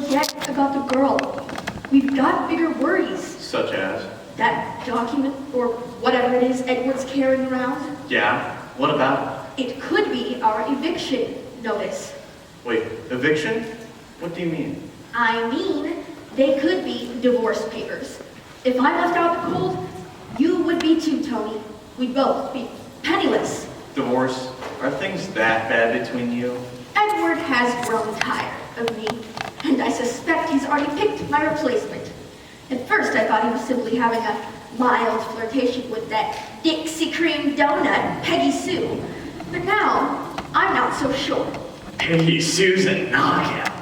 forget about the girl. We've got bigger worries. Such as? That document, or whatever it is Edward's carrying around. Yeah? What about? It could be our eviction notice. Wait, eviction? What do you mean? I mean, they could be divorce papers. If I left out the cold, you would be too, Tony. We'd both be penniless. Divorce? Are things that bad between you? Edward has grown tired of me, and I suspect he's already picked my replacement. At first, I thought he was simply having a mild flirtation with that Dixie Cream donut, Peggy Sue. But now, I'm not so sure. Peggy Sue's a knockout.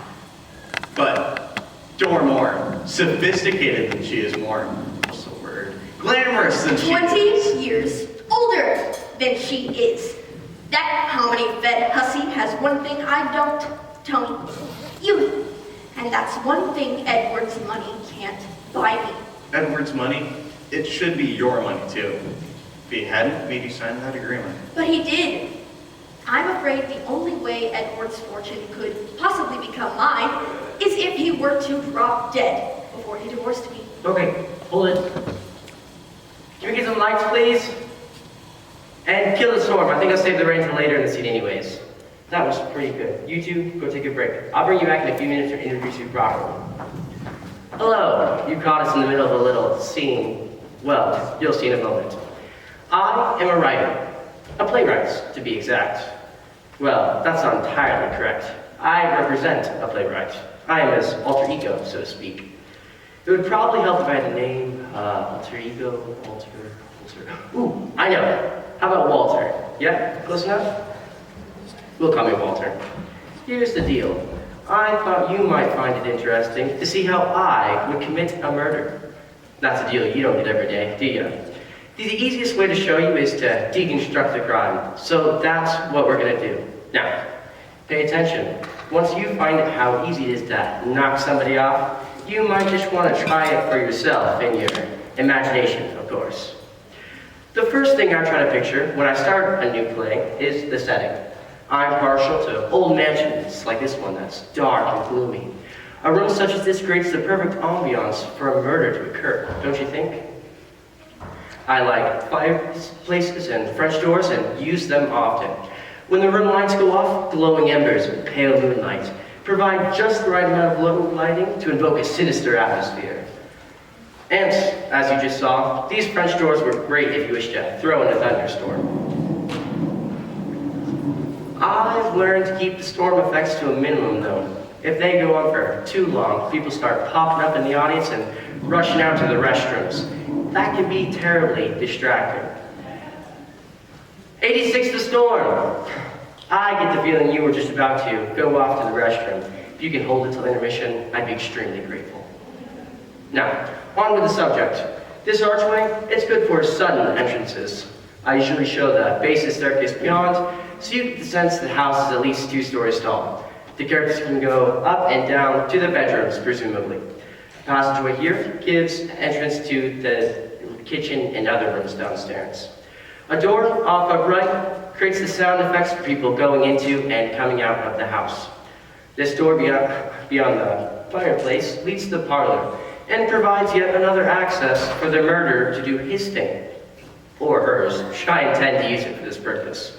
But you're more sophisticated than she is, more, what's the word, glamorous than she 20 is. years older than she is. That how-many-fed hussy has one thing I don't, Tony. Youth. And that's one thing Edward's money can't buy me. Edward's money? It should be your money, too. If he hadn't made you sign that agreement. But he did. I'm afraid the only way Edward's fortune could possibly become mine is if he were to drop dead before he divorced me. Okay, hold it. Can we get some lights, please? And kill the storm. I think I'll save the rain for later in the scene anyways. That was pretty good. You two, go take a break. I'll bring you back in a few minutes to introduce you properly. Hello. You caught us in the middle of a little scene. Well, you'll see in a moment. I am a writer. A playwright, to be exact. Well, that's not entirely correct. I represent a playwright. I am his alter ego, so to speak. It would probably help if I had a name, alter ego, alter. Ooh, I know. How about Walter? Yeah, close enough? We'll call me Walter. Here's the deal. I thought you might find it interesting to see how I would commit a murder. That's a deal you don't get every day, do you? The easiest way to show you is to deconstruct the crime. So that's what we're gonna do. Now, pay attention. Once you find out how easy it is to knock somebody off, you might just want to try it for yourself in your imagination, of course. The first thing I try to picture when I start a new play is the setting. I'm partial to old mansions like this one that's dark and gloomy. A room such as this creates the perfect ambiance for a murder to occur, don't you think? I like fireplaces and French doors and use them often. When the room lights go off, glowing embers and pale moonlight provide just the right amount of low lighting to invoke a sinister atmosphere. And, as you just saw, these French doors work great if you wish to throw in a thunderstorm. I've learned to keep the storm effects to a minimum, though. If they go on for too long, people start popping up in the audience and rushing out to the restrooms. That can be terribly distracting. 86 the storm. I get the feeling you were just about to go off to the restroom. If you can hold it till intermission, I'd be extremely grateful. Now, on with the subject. This archway, it's good for sudden entrances. I usually show the base of the staircase beyond, so you get the sense the house is at least 2 stories tall. The characters can go up and down to the bedrooms, presumably. The passageway here gives entrance to the kitchen and other rooms downstairs. A door off up right creates the sound effects for people going into and coming out of the house. This door beyond the fireplace leads to the parlor and provides yet another access for the murderer to do his thing. Or hers, I intend to use it for this purpose.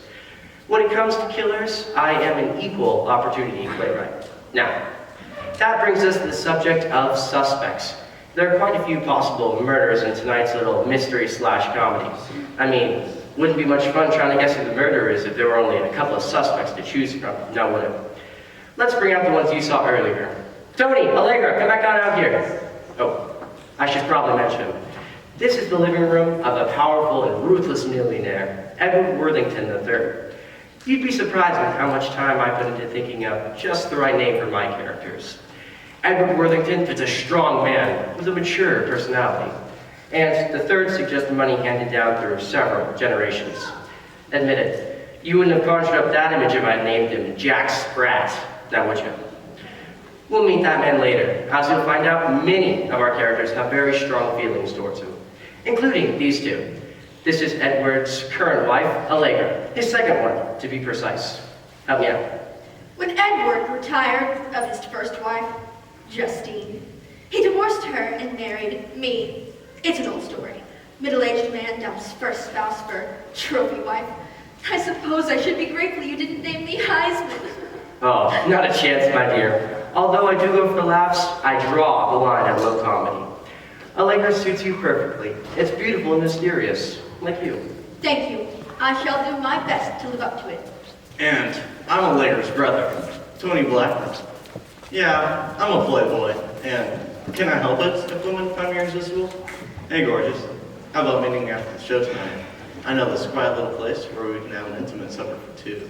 When it comes to killers, I am an equal opportunity playwright. Now, that brings us to the subject of suspects. There are quite a few possible murders in tonight's little mystery/comedy. I mean, wouldn't be much fun trying to guess who the murderer is if there were only a couple of suspects to choose from, now would it? Let's bring out the ones you saw earlier. Tony, Allegra, come back on out here. Oh, I should probably mention, this is the living room of a powerful and ruthless millionaire, Edward Worthington III. You'd be surprised with how much time I put into thinking of just the right name for my characters. Edward Worthington is a strong man with a mature personality, and the third suggests money handed down through several generations. Admit it, you wouldn't have conjured up that image if I'd named him Jack Sprat, now would you? We'll meet that man later. As you'll find out, many of our characters have very strong feelings towards him, including these two. This is Edward's current wife, Allegra, his second one, to be precise. Help me out. When Edward retired of his first wife, Justine. He divorced her and married me. It's an old story. Middle-aged man dumps first spouse for trophy wife. I suppose I should be grateful you didn't name me Heisman. Oh, not a chance, my dear. Although I do go for laughs, I draw the line at low comedy. Allegra suits you perfectly. It's beautiful and mysterious, like you. Thank you. I shall do my best to live up to it. And I'm Allegra's brother, Tony Blackburn. Yeah, I'm a playboy, and can I help it if women find me irresistible? Hey, gorgeous. How about meeting after the show tonight? I know this quiet little place where we can have an intimate supper for two.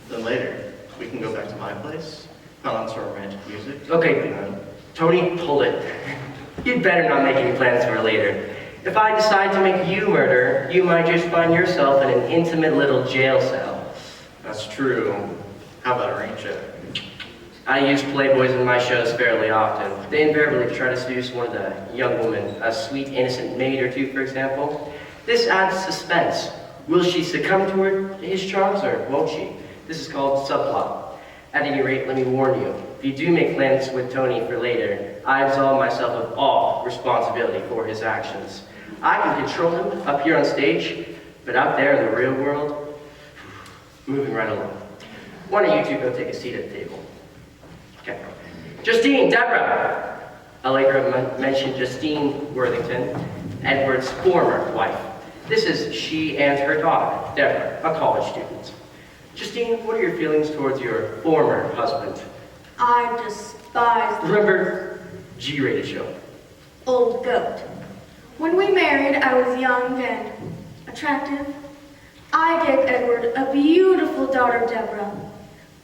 Then later, we can go back to my place, put on some romantic music. Okay, Tony, hold it. You'd better not make any plans for later. If I decide to make you murder, you might just find yourself in an intimate little jail cell. That's true. How about a rain check? I use playboys in my shows fairly often. They invariably try to seduce one of the young women, a sweet, innocent maid or two, for example. This adds suspense. Will she succumb to his charms, or won't she? This is called subplot. At any rate, let me warn you, if you do make plans with Tony for later, I absolve myself of all responsibility for his actions. I can control him up here on stage, but out there in the real world, moving right along. Why don't you two go take a seat at the table? Okay. Justine, Deborah! Allegra mentioned Justine Worthington, Edward's former wife. This is she and her daughter, Deborah, a college student. Justine, what are your feelings towards your former husband? I despise the Remember, G-rated show. old goat. When we married, I was young and attractive. I gave Edward a beautiful daughter, Deborah.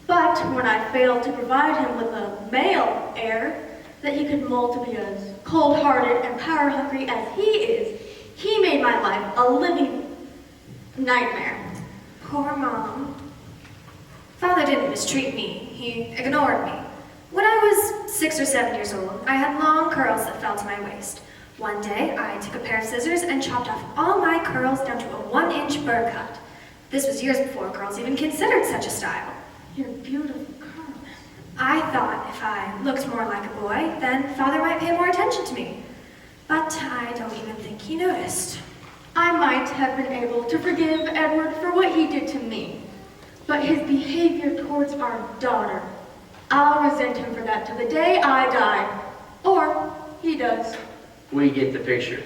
But when I failed to provide him with a male heir that he could mold to be as cold-hearted and power-hungry as he is, he made my life a living nightmare. Poor Mom. Father didn't mistreat me. He ignored me. When I was 6 or 7 years old, I had long curls that fell to my waist. One day, I took a pair of scissors and chopped off all my curls down to a 1-inch burr cut. This was years before girls even considered such a style. Your beautiful curls. I thought if I looked more like a boy, then Father might pay more attention to me. But I don't even think he noticed. I might have been able to forgive Edward for what he did to me, but his behavior towards our daughter, I'll resent him for that till the day I die. Or he does. We get the picture.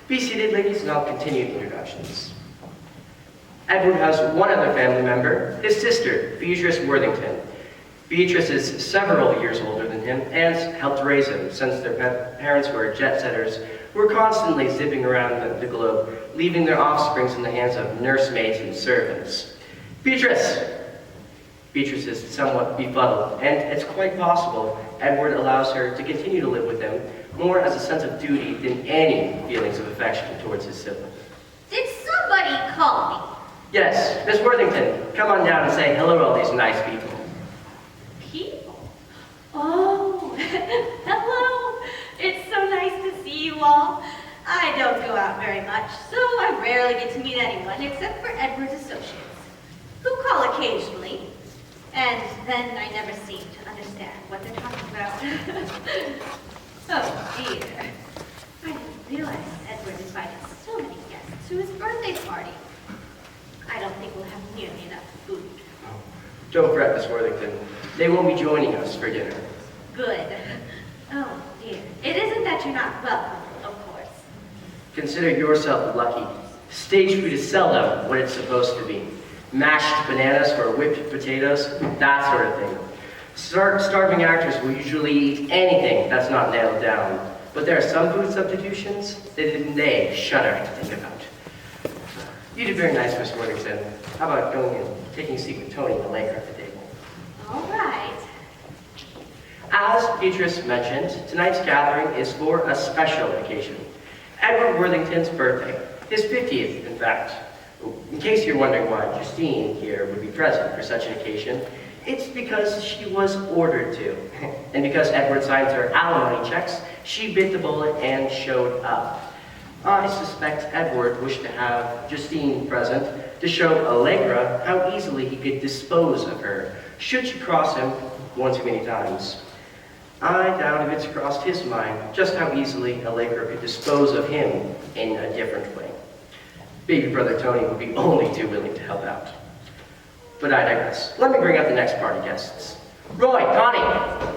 Be seated, ladies, and I'll continue the introductions. Edward has one other family member, his sister, Beatrice Worthington. Beatrice is several years older than him and helped raise him since their parents were jet-setters who were constantly zipping around the globe, leaving their offsprings in the hands of nursemaids and servants. Beatrice is somewhat befuddled, and it's quite possible Edward allows her to continue to live with him more as a sense of duty than any feelings of affection towards his sibling. Did somebody call me? Yes, Miss Worthington, come on down and say hello to all these nice people. People? Oh, hello. It's so nice to see you all. I don't go out very much, so I rarely get to meet anyone except for Edward's associates, who call occasionally, and then I never seem to understand what they're talking about. Oh dear. I didn't realize Edward invited so many guests to his birthday party. I don't think we'll have nearly enough food. Don't fret, Miss Worthington. They won't be joining us for dinner. Good. Oh dear. It isn't that you're not welcome, of course. Consider yourself lucky. Stage food is seldom what it's supposed to be. Mashed bananas for whipped potatoes, that sort of thing. Starving actors will usually eat anything that's not nailed down. But there are some food substitutions that even they shudder to think about. You did very nice, Miss Worthington. How about going and taking a seat with Tony and Allegra at the table? All right. As Beatrice mentioned, tonight's gathering is for a special occasion. Edward Worthington's birthday. His 50th, in fact. In case you're wondering why Justine here would be present for such an occasion, it's because she was ordered to. And because Edward signed her alimony checks, she bit the bullet and showed up. I suspect Edward wished to have Justine present to show Allegra how easily he could dispose of her, should she cross him one too many times. I doubt if it's crossed his mind just how easily a Laker could dispose of him in a different way. Baby brother Tony would be only too willing to help out. But I digress. Let me bring up the next party guests. Roy, Connie!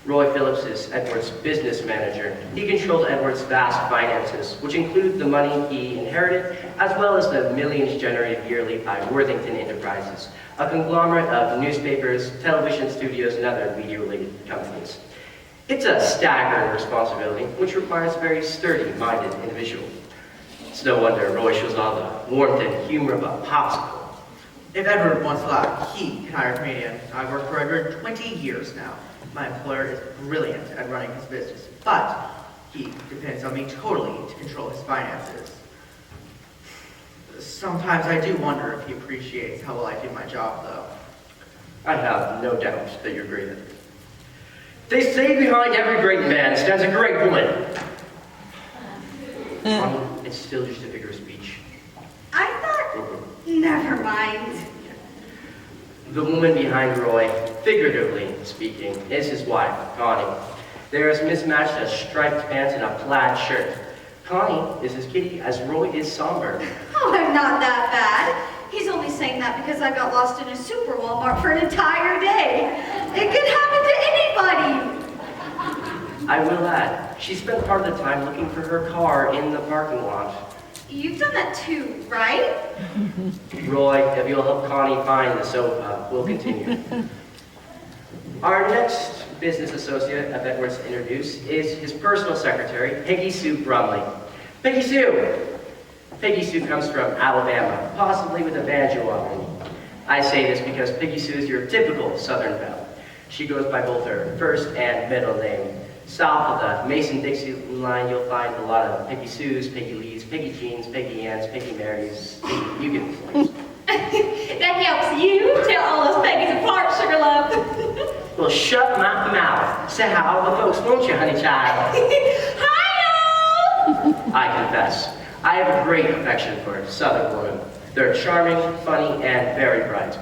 Roy Phillips is Edward's business manager. He controls Edward's vast finances, which include the money he inherited, as well as the millions generated yearly by Worthington Enterprises, a conglomerate of newspapers, television studios, and other media-related companies. It's a staggering responsibility, which requires a very sturdy-minded individual. It's no wonder Roy shows all the warmth and humor of a popsicle. If Edward wants a lot, he can hire a comedian. I've worked for Edward 20 years now. My employer is brilliant at running his business, but he depends on me totally to control his finances. Sometimes I do wonder if he appreciates how well I do my job, though. I have no doubt that you're great at it. They say behind every great man stands a great woman. It's still just a figure of speech. I thought, never mind. The woman behind Roy, figuratively speaking, is his wife, Connie. There is mismatched a striped pants and a plaid shirt. Connie is as giddy as Roy is somber. Oh, I'm not that bad. He's only saying that because I got lost in a super Walmart for an entire day. It could happen to anybody. I will add, she spent part of the time looking for her car in the parking lot. You've done that too, right? Roy, if you'll help Connie find the sofa, we'll continue. Our next business associate of Edward's to introduce is his personal secretary, Peggy Sue Brumley. Peggy Sue! Peggy Sue comes from Alabama, possibly with a banjo on. I say this because Peggy Sue is your typical Southern belle. She goes by both her first and middle name. South of the Mason-Dixie line, you'll find a lot of Peggy Sues, Peggy Lees, Peggy Jeans, Peggy Anns, Peggy Marys. You get the point. That helps you tell all those Peggy's apart, sugar love. Well, shut my mouth. Say hi to the folks, won't you, honey child? Hi-yo! I confess, I have a great affection for Southern women. They're charming, funny, and very bright.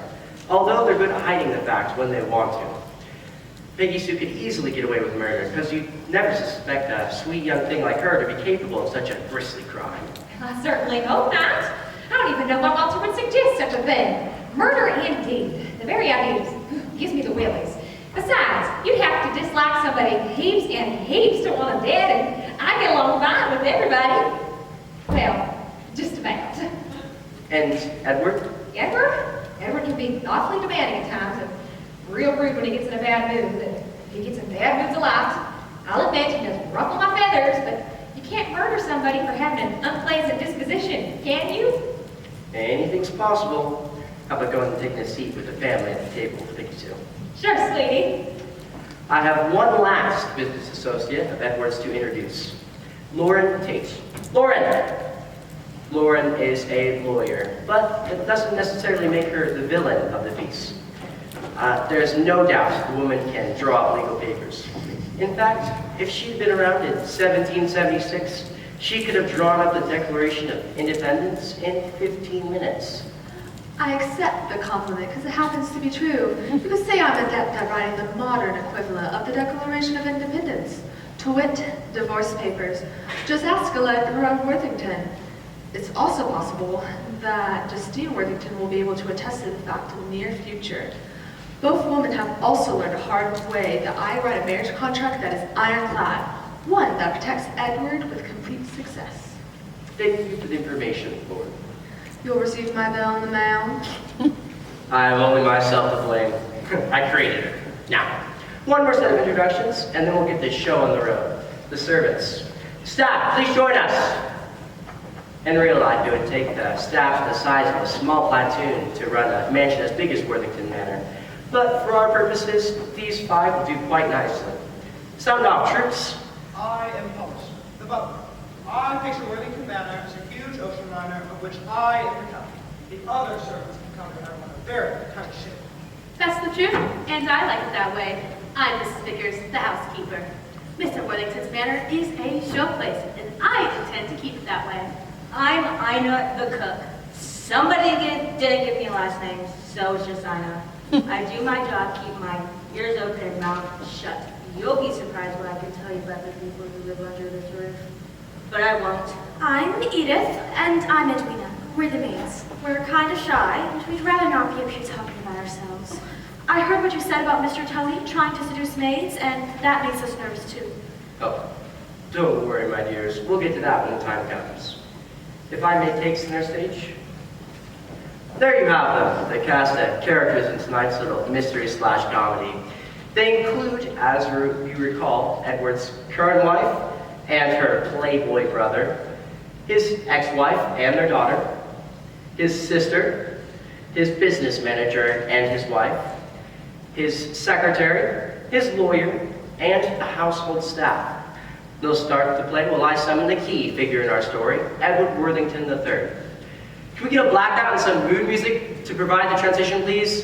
Although they're good at hiding the fact when they want to. Peggy Sue could easily get away with murder, because you'd never suspect a sweet young thing like her to be capable of such a grisly crime. I certainly hope not. I don't even know why Walter would suggest such a thing. Murder indeed. The very idea gives me the willies. Besides, you'd have to dislike somebody heaps and heaps to want them dead, and I get along fine with everybody. Well, just about. And Edward? Edward can be awfully demanding at times, and real rude when he gets in a bad mood. But if he gets in bad moods a lot, I'll admit he does ruffle my feathers, but you can't murder somebody for having an unpleasant disposition, can you? Anything's possible. How about going and taking a seat with the family at the table with Peggy Sue? Sure, sweetie. I have one last business associate of Edward's to introduce. Lauren Tate. Lauren is a lawyer, but it doesn't necessarily make her the villain of the piece. There's no doubt the woman can draw up legal papers. In fact, if she'd been around in 1776, she could have drawn up the Declaration of Independence in 15 minutes. I accept the compliment because it happens to be true. You could say I'm adept at writing the modern equivalent of the Declaration of Independence. To wit, divorce papers. Just ask Allegra Worthington. It's also possible that Justine Worthington will be able to attest to the fact in the near future. Both women have also learned a hard way that I write a marriage contract that is ironclad, one that protects Edward with complete success. Thank you for the information, Lauren. You'll receive my bill in the mail. I have only myself to blame. I created it. Now, one more set of introductions, and then we'll get this show on the road. The servants. Staff, please join us. In real life, it would take the staff the size of a small platoon to run a mansion as big as Worthington Manor. But for our purposes, these five will do quite nicely. Sound off, troops. I am Thomas, the butler. I picture Worthington Manor as a huge ocean liner of which I am the captain. The other servants can come to her on a very tight ship. That's the truth, and I like it that way. I'm Mrs. Vickers, the housekeeper. Mr. Worthington's Manor is a showplace, and I intend to keep it that way. I'm Ina the cook. Somebody didn't give me a last name, so it's just Ina. I do my job, keep my ears open and mouth shut. You'll be surprised what I can tell you about the people who live under this roof. But I won't. I'm Edith, and I'm Edwina. We're the maids. We're kind of shy, and we'd rather not be up here talking about ourselves. I heard what you said about Mr. Tony trying to seduce maids, and that makes us nervous too. Oh, don't worry, my dears. We'll get to that when the time comes. If I may take center stage. There you have them, the cast of characters in tonight's little mystery/comedy. They include, as you recall, Edward's current wife and her playboy brother, his ex-wife and their daughter, his sister, his business manager and his wife, his secretary, his lawyer, and the household staff. They'll start the play while I summon the key figure in our story, Edward Worthington III. Can we get a blackout and some mood music to provide the transition, please?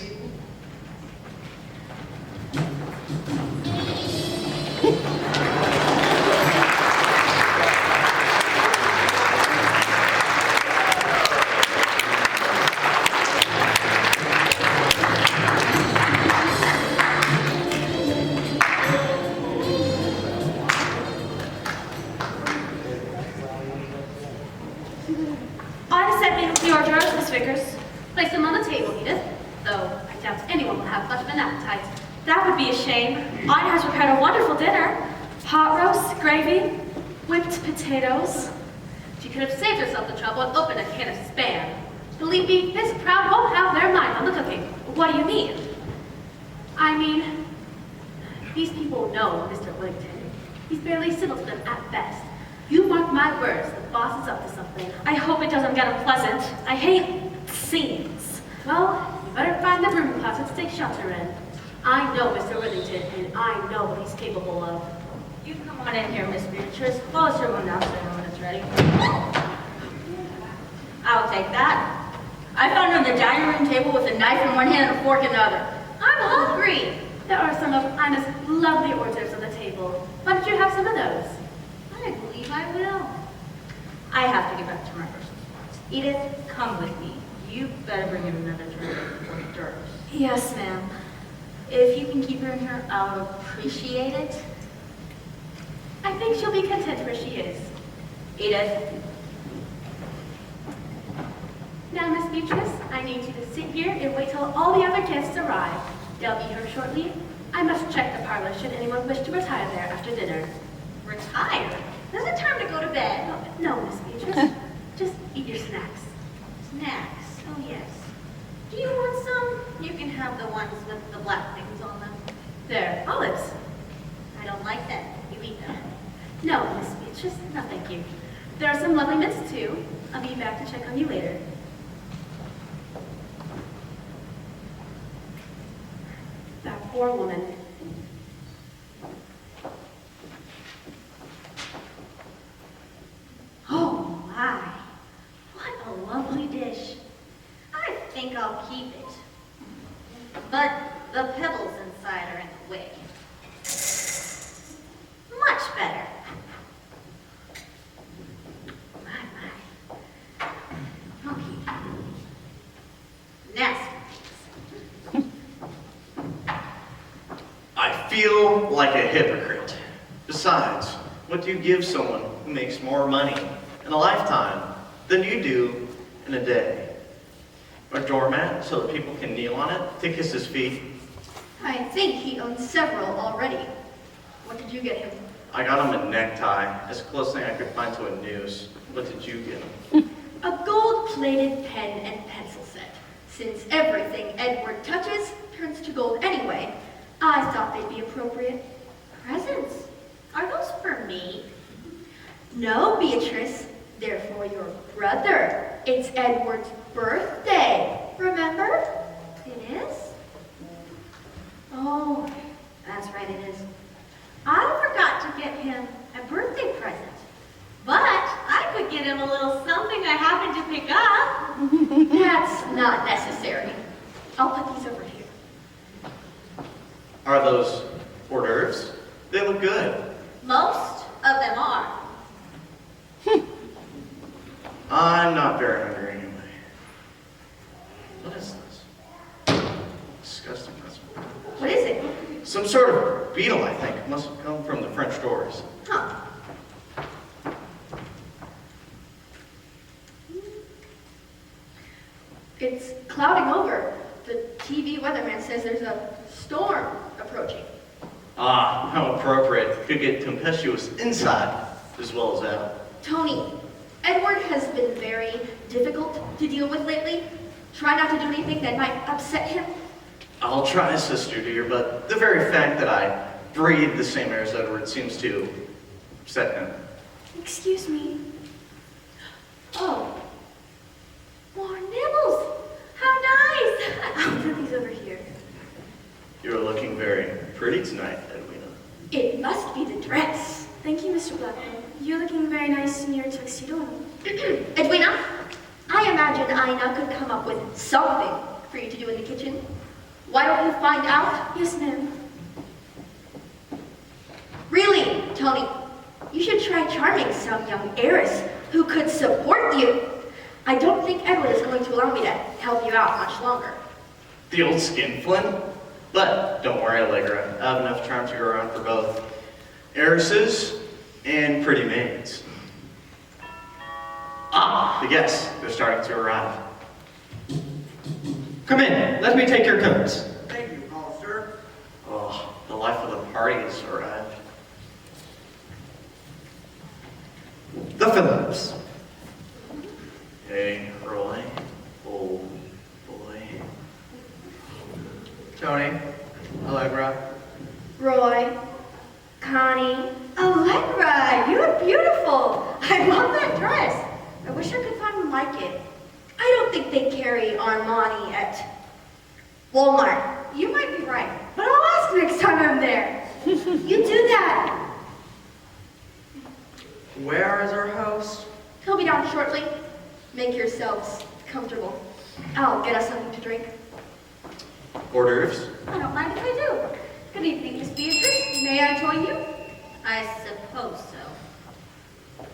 I'm sending the hors d'oeuvres, Miss Vickers. Place them on the table, Edith. Though I doubt anyone will have much of an appetite. That would be a shame. Ina has prepared a wonderful dinner. Pot roast, gravy, whipped potatoes. She could have saved herself the trouble and opened a can of Spam. Believe me, this crowd won't have their mind on the cooking. What do you mean? I mean, these people know Mr. Whittington. He's barely civil to them at best. You mark my words, the boss is up to something. I hope it doesn't get unpleasant. I hate scenes. Well, you better find the room closet to take shelter in. I know Mr. Whittington, and I know what he's capable of. You come on in here, Miss Beatrice. Call us your room downstairs when it's ready. I'll take that. I found her on the dining room table with a knife in one hand and a fork in the other. I'm hungry. There are some of Ina's lovely hors d'oeuvres on the table. Why don't you have some of those? I believe I will. I have to get back to my first response. Edith, come with me. You better bring in another drink of hors d'oeuvres. Yes, ma'am. If you can keep her in here, I'll appreciate it. I think she'll be content where she is. Edith. Now, Miss Beatrice, I need you to sit here and wait till all the other guests arrive. They'll be here shortly. I must check the parlor should anyone wish to retire there after dinner. Retire? Is it time to go to bed? No, Miss Beatrice. Just eat your snacks. Snacks? Oh, yes. Do you want some? You can have the ones with the black things on them. They're olives. I don't like them. You eat them. No, Miss Beatrice, no thank you. There are some lovely mints, too. I'll be back to check on you later. That poor woman. Oh my, what a lovely dish. I think I'll keep it. But the pebbles inside are in the way. Much better. My. Okay. Nasty things. I feel like a hypocrite. Besides, what do you give someone who makes more money in a lifetime than you do in a day? A doormat so that people can kneel on it to kiss his feet? I think he owns several already. What did you get him? I got him a necktie, as close thing I could find to a noose. What did you get him? A gold-plated pen and pencil set. Since everything Edward touches turns to gold anyway, I thought they'd be appropriate. Presents? Are those for me? No, Beatrice. They're for your brother. It's Edward's birthday. Remember? It is? Oh, that's right, it is. I forgot to get him a birthday present. But I could get him a little something I happened to pick up. That's not necessary. I'll put these over here. Are those hors d'oeuvres? They look good. Most of them are. I'm not very hungry anyway. What is this? Disgusting. What is it? Some sort of beetle, I think. Must have come from the French doors. Huh. It's clouding over. The TV weatherman says there's a storm approaching. Ah, how appropriate. Could get tempestuous inside as well as out. Tony, Edward has been very difficult to deal with lately. Try not to do anything that might upset him. I'll try, sister dear, but the very fact that I breathe the same air as Edward seems to upset him. Excuse me. Oh, more nibbles. How nice. I'll put these over here. You're looking very pretty tonight, Edwina. It must be the dress. Thank you, Mr. Blackburn. You're looking very nice in your tuxedo. Edwina, I imagine Ina could come up with something for you to do in the kitchen. Why don't you find out? Yes, ma'am. Really, Tony, you should try charming some young heiress who could support you. I don't think Edward is going to allow me to help you out much longer. The old skinflint? But don't worry, Allegra. I have enough charm to go around for both heiresses and pretty maids. Ah, the guests. They're starting to arrive. Come in. Let me take your coats. Thank you, Hollister. Oh, the life of the party has arrived. The Phillips. Hey, Roy. Old boy. Tony, Allegra. Roy, Connie, Allegra, you look beautiful. I love that dress. I wish I could find one like it. I don't think they carry Armani at Walmart. You might be right, but I'll ask next time I'm there. You do that. Where is our host? He'll be down shortly. Make yourselves comfortable. I'll get us something to drink. Hors d'oeuvres. I don't mind if I do. Good evening, Miss Beatrice. May I join you? I suppose so.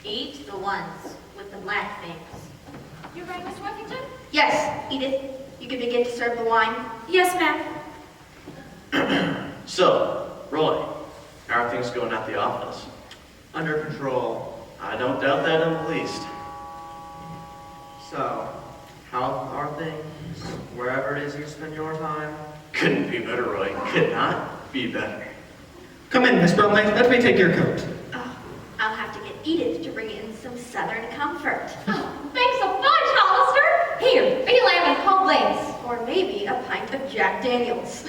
Eat the ones with the black things. You ready, Miss Worthington? Yes, Edith, you can begin to serve the wine. Yes, ma'am. So, Roy, how are things going at the office? Under control. I don't doubt that in the least. So, how are things? Wherever it is you spend your time? Couldn't be better, Roy. Could not be better. Come in, Miss Bromley. Let me take your coat. Oh, I'll have to get Edith to bring in some southern comfort. Oh, thanks so much, Hollister. Here, be lamb and whole lace. Or maybe a pint of Jack Daniels.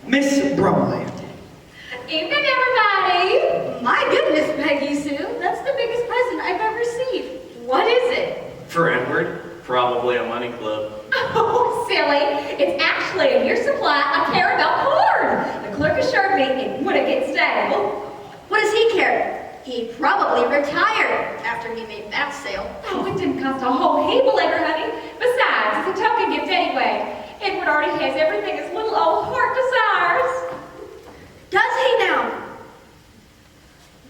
Miss Bromley. Evening, everybody. My goodness, Peggy Sue. That's the biggest present I've ever received. What is it? For Edward, probably a money club. Oh, silly. It's actually a year's supply of caramel corn. The clerk assured me it wouldn't get stale. What does he care? He probably retired after he made that sale. Oh, it didn't cost a whole heap of labor, honey. Besides, it's a token gift anyway. Edward already has everything his little old heart desires. Does he now?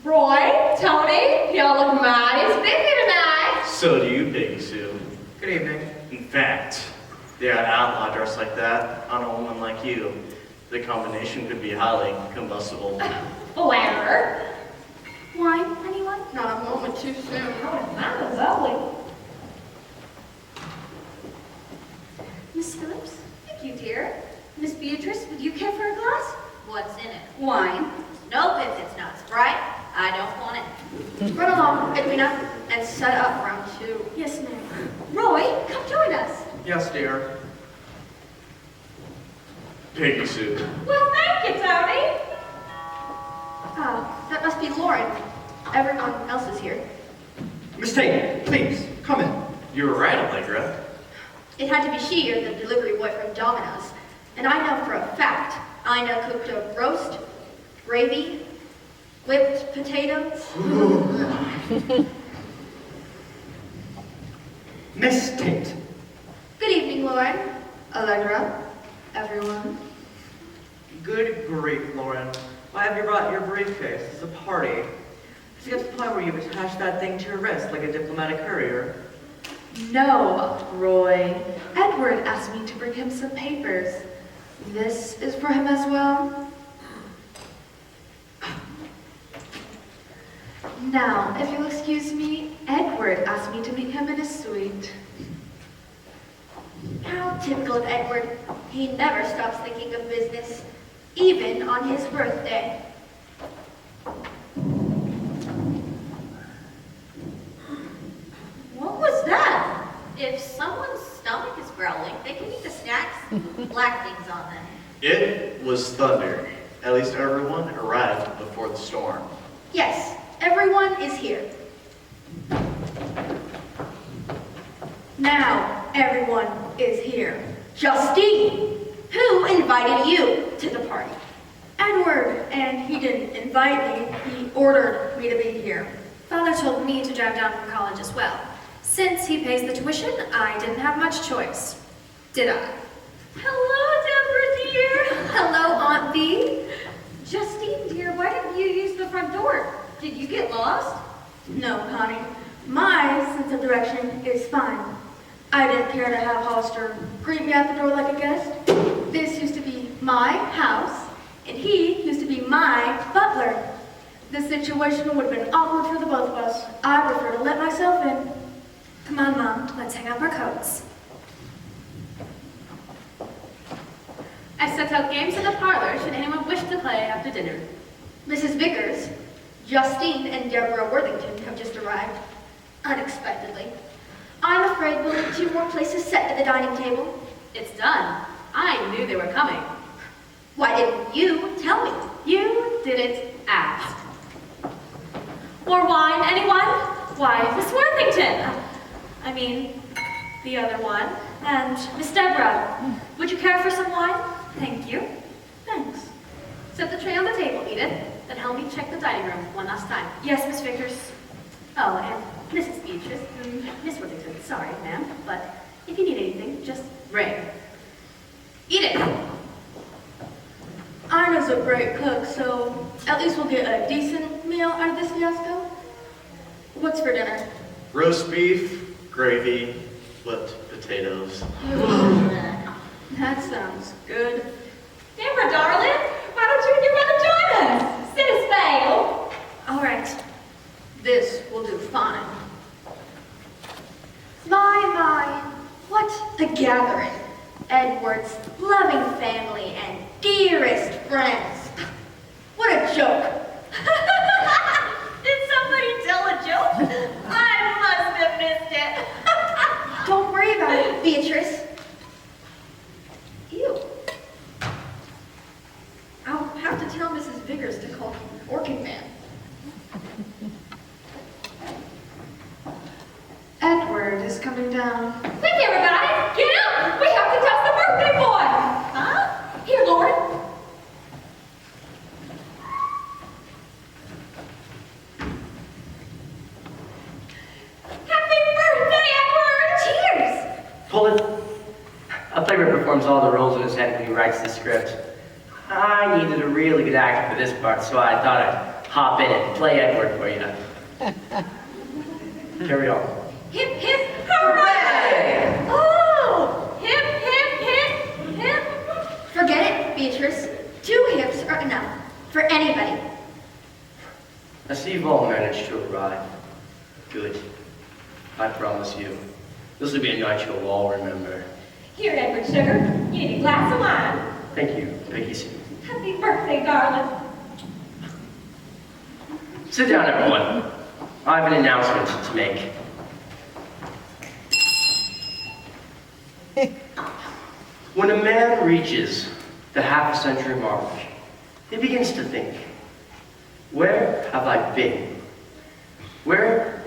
Roy, Tony, y'all look mighty spiffy tonight. So do you, Peggy Sue. Good evening. In fact, they got an outlaw dressed like that on a woman like you. The combination could be highly combustible. Flatterer. Wine, anyone? Not a moment too soon. Oh, that was lovely. Miss Phillips? Thank you, dear. Miss Beatrice, would you care for a glass? What's in it? Wine. Nope, if it's not Sprite, I don't want it. Run along, Edwina, and set up round 2. Yes, ma'am. Roy, come join us. Yes, dear. Peggy Sue. Well, thank you, Tony. Ah, that must be Lauren. Everyone else is here. Miss Tate, please, come in. You were right, Allegra. It had to be she or the delivery boy from Domino's. And I know for a fact Ina cooked a roast, gravy, whipped potatoes. Miss Tate. Good evening, Lauren. Allegra, everyone. Good grief, Lauren. Why have you brought your briefcase? It's a party. It's got to the point where you've attached that thing to your wrist like a diplomatic courier. No, Roy. Edward asked me to bring him some papers. This is for him as well. Now, if you'll excuse me, Edward asked me to meet him in his suite. How typical of Edward. He never stops thinking of business, even on his birthday. What was that? If someone's stomach is growling, they can eat the snacks with black things on them. It was thunder. At least everyone arrived before the storm. Yes, everyone is here. Now, everyone is here. Justine, who invited you to the party? Edward, and he didn't invite me, he ordered me to be here. Father told me to drive down from college as well. Since he pays the tuition, I didn't have much choice. Did I? Hello, Deborah dear. Hello, Aunt Bee. Justine dear, why didn't you use the front door? Did you get lost? No, Connie, my sense of direction is fine. I didn't care to have Hollister greet me at the door like a guest. This used to be my house, and he used to be my butler. The situation would have been awkward for the both of us. I prefer to let myself in. Come on, Mom, let's hang up our coats. I set out games in the parlor should anyone wish to play after dinner. Mrs. Vickers, Justine, and Deborah Worthington have just arrived, unexpectedly. I'm afraid we'll need 2 more places set at the dining table. It's done. I knew they were coming. Why didn't you tell me? You didn't ask. More wine, anyone? Why, Miss Worthington. I mean, the other one. And Miss Deborah, would you care for some wine? Thank you. Thanks. Set the tray on the table, Edith, then help me check the dining room one last time. Yes, Miss Vickers. Oh, and Mrs. Beatrice, Miss Worthington, sorry, ma'am, but if you need anything, just ring. Edith! Ina's a great cook, so at least we'll get a decent meal out of this fiasco. What's for dinner? Roast beef, gravy, flipped potatoes. That sounds good. Deborah, darling, why don't you and your mother join us? Sit as fail. All right, this will do fine. My, what a gathering. Edward's loving family and dearest friends. What a joke. Did somebody tell a joke? I must have missed it. Don't worry about it, Beatrice. Ew. I'll have to tell Mrs. Vickers to call him Orchid Man. Edward is coming down. Quick, everybody, get up. We have to test the birthday boy. Huh? Here, Lauren. Happy birthday, Edward. Cheers. Pull it. A playwright performs all the roles in his head when he writes the script. I needed a really good actor for this part, so I thought I'd hop in and play Edward for you. Carry on. Hip, hip, hooray! Oh, hip, hip, hip, hip. Forget it, Beatrice. 2 hips are enough for anybody. I see you've all managed to arrive. Good. I promise you, this will be a night you'll all remember. Here, Edward Sugar. You need a glass of wine. Thank you, Peggy Sue. Happy birthday, darling. Sit down, everyone. I have an announcement to make. When a man reaches the half-century mark, he begins to think, where have I been? Where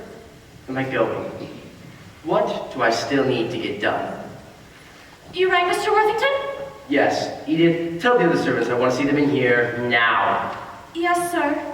am I going? What do I still need to get done? You right, Mr. Worthington? Yes, Edith, tell the other servants I want to see them in here now. Yes, sir.